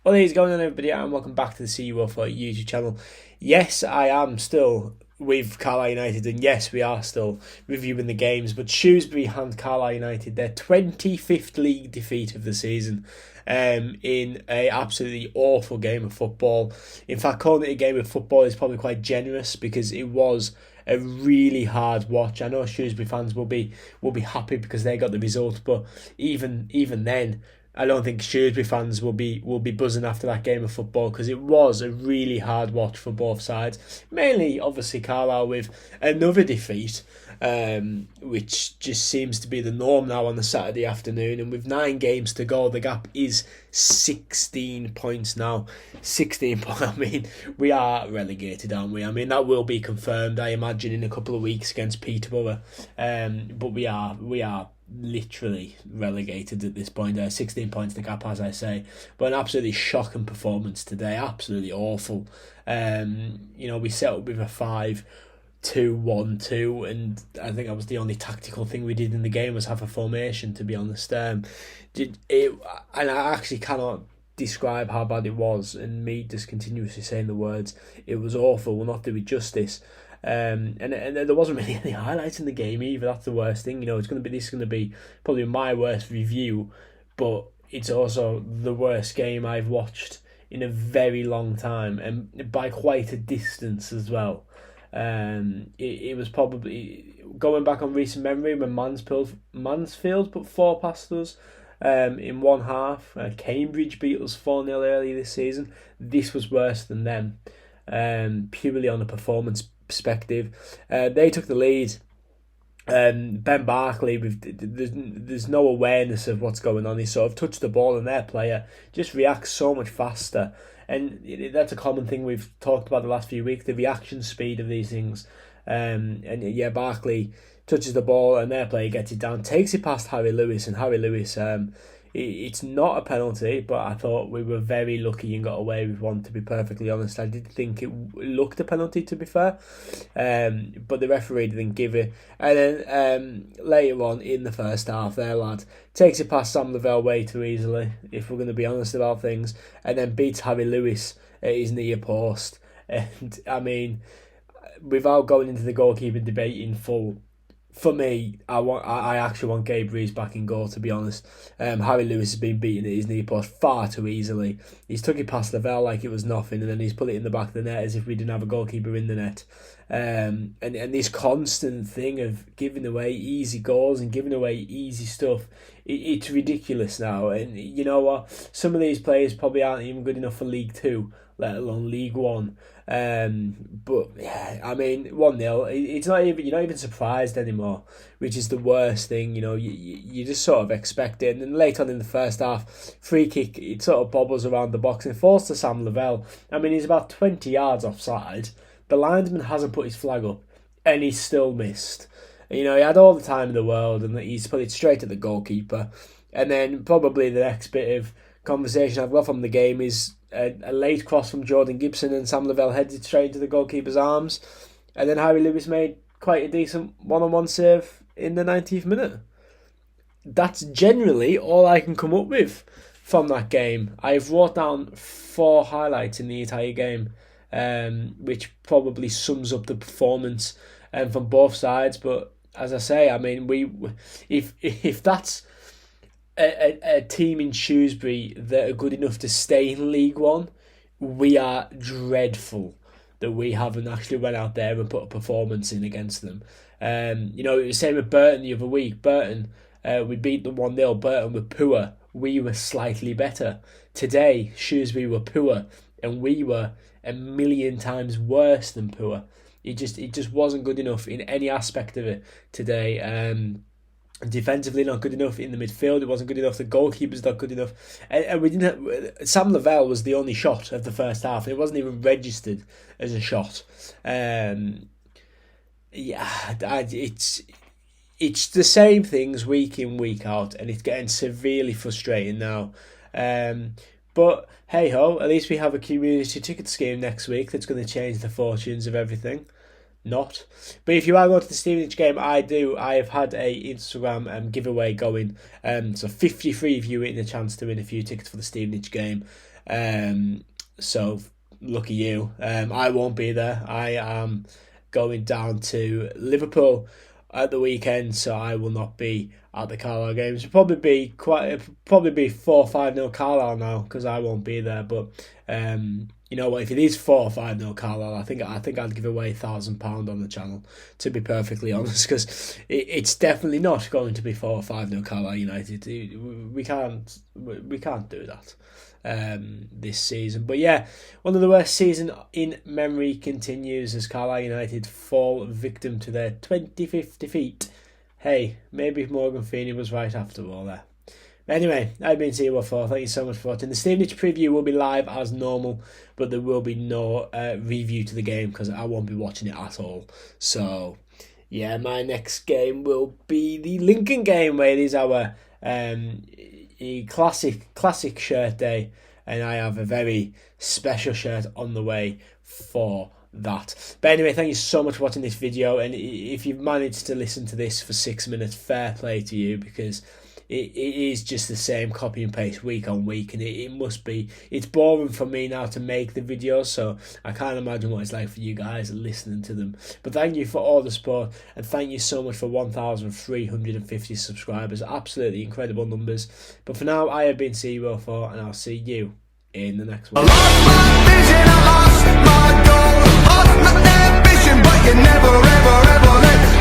What is going on, everybody, and welcome back to the CU04 YouTube channel. Yes, I am still with Carlisle United, and yes, we are still reviewing the games, but Shrewsbury hand Carlisle United their 25th league defeat of the season in a absolutely awful game of football. In fact, calling it a game of football is probably quite generous because it was a really hard watch. I know Shrewsbury fans will be happy because they got the result, but even then, I don't think Shrewsbury fans will be buzzing after that game of football because it was a really hard watch for both sides. Mainly, obviously, Carlisle with another defeat, which just seems to be the norm now on the Saturday afternoon. And with 9 games to go, the gap is 16 points now. 16 points. I mean, we are relegated, aren't we? I mean, that will be confirmed, I imagine, in a couple of weeks against Peterborough. But we are literally relegated at this point. 16 points the gap, as I say, but an absolutely shocking performance today. Absolutely awful. We set up with a 5-2-1-2, and I think that was the only tactical thing we did in the game was have a formation, to be honest. And I actually cannot describe how bad it was, and me just continuously saying the words "it was awful" will not do it justice. And there wasn't really any highlights in the game either. That's the worst thing. This is going to be probably my worst review, but it's also the worst game I've watched in a very long time, and by quite a distance as well. It was probably going back on recent memory when Mansfield put 4 past us. In one half, Cambridge beat us 4-0 earlier this season. This was worse than them, purely on a performance perspective. They took the lead. Ben Barkley, there's no awareness of what's going on. He sort of touched the ball, and their player just reacts so much faster. And that's a common thing we've talked about the last few weeks, the reaction speed of these things. Barkley touches the ball, and their player gets it down, takes it past Harry Lewis, and Harry Lewis, it's not a penalty, but I thought we were very lucky and got away with one, to be perfectly honest. I did think it looked a penalty, to be fair, but the referee didn't give it. And then later on in the first half, their lad takes it past Sam Lavelle way too easily, if we're going to be honest about things, and then beats Harry Lewis at his near post. And I mean, without going into the goalkeeper debate in full, for me, I actually want Gabe Reeves back in goal, to be honest. Harry Lewis has been beaten at his knee post far too easily. He's took it past Lavelle like it was nothing, and then he's put it in the back of the net as if we didn't have a goalkeeper in the net. And this constant thing of giving away easy goals and giving away easy stuff, it's ridiculous now. And you know what? Some of these players probably aren't even good enough for League 2, let alone League 1. But yeah, I mean, 1-0. It's not even, you're not even surprised anymore, which is the worst thing. You just sort of expect it. And then late on in the first half, free kick, it sort of bobbles around the box and it falls to Sam Lavelle. I mean, he's about 20 yards offside. The linesman hasn't put his flag up, and he's still missed. He had all the time in the world, and he's put it straight at the goalkeeper. And then probably the next bit of conversation I've got from the game is a late cross from Jordan Gibson, and Sam Lavelle heads it straight into the goalkeeper's arms. And then Harry Lewis made quite a decent one-on-one save in the 90th minute. That's generally all I can come up with from that game. I've wrote down 4 highlights in the entire game, which probably sums up the performance from both sides. But as I say, I mean, if that's a team in Shrewsbury that are good enough to stay in League 1, we are dreadful that we haven't actually went out there and put a performance in against them. It was the same with Burton the other week. Burton, we beat them 1-0. Burton were poor. We were slightly better. Today, Shrewsbury were poor, and we were a million times worse than poor. It just wasn't good enough in any aspect of it today. Defensively not good enough in the midfield. It wasn't good enough. The goalkeeper's not good enough, and we didn't. Sam Lavelle was the only shot of the first half. It wasn't even registered as a shot. It's the same things week in, week out, and it's getting severely frustrating now. But hey ho, at least we have a community ticket scheme next week that's going to change the fortunes of everything. Not. But if you are going to the Stevenage game, I have had a Instagram giveaway going. So 53 of you getting a chance to win a few tickets for the Stevenage game. So lucky you. I won't be there. I am going down to Liverpool at the weekend, so I will not be at the Carlisle games. It'll probably be 4-5-0 Carlisle now because I won't be there. But you know what? If it is 4-5-0 Carlisle, I think I'd give away £1,000 on the channel. To be perfectly honest, because it's definitely not going to be 4-5-0 Carlisle United. We can't do that this season. But yeah, one of the worst seasons in memory continues as Carlisle United fall victim to their 25th defeat. Hey, maybe Morgan Feeney was right after all there. Anyway, I've been C14. Thank you so much for watching. The Stevenage preview will be live as normal, but there will be no review to the game because I won't be watching it at all. So, yeah, my next game will be the Lincoln game, where it is our classic shirt day, and I have a very special shirt on the way for that. But anyway, thank you so much for watching this video, and if you've managed to listen to this for 6 minutes, fair play to you, because it is just the same copy and paste week on week, and it's boring for me now to make the videos, so I can't imagine what it's like for you guys listening to them. But thank you for all the support, and thank you so much for 1,350 subscribers. Absolutely incredible numbers. But for now, I have been C04, and I'll see you in the next one. I lost my vision, I lost my goal, lost my ambition, but you never ever let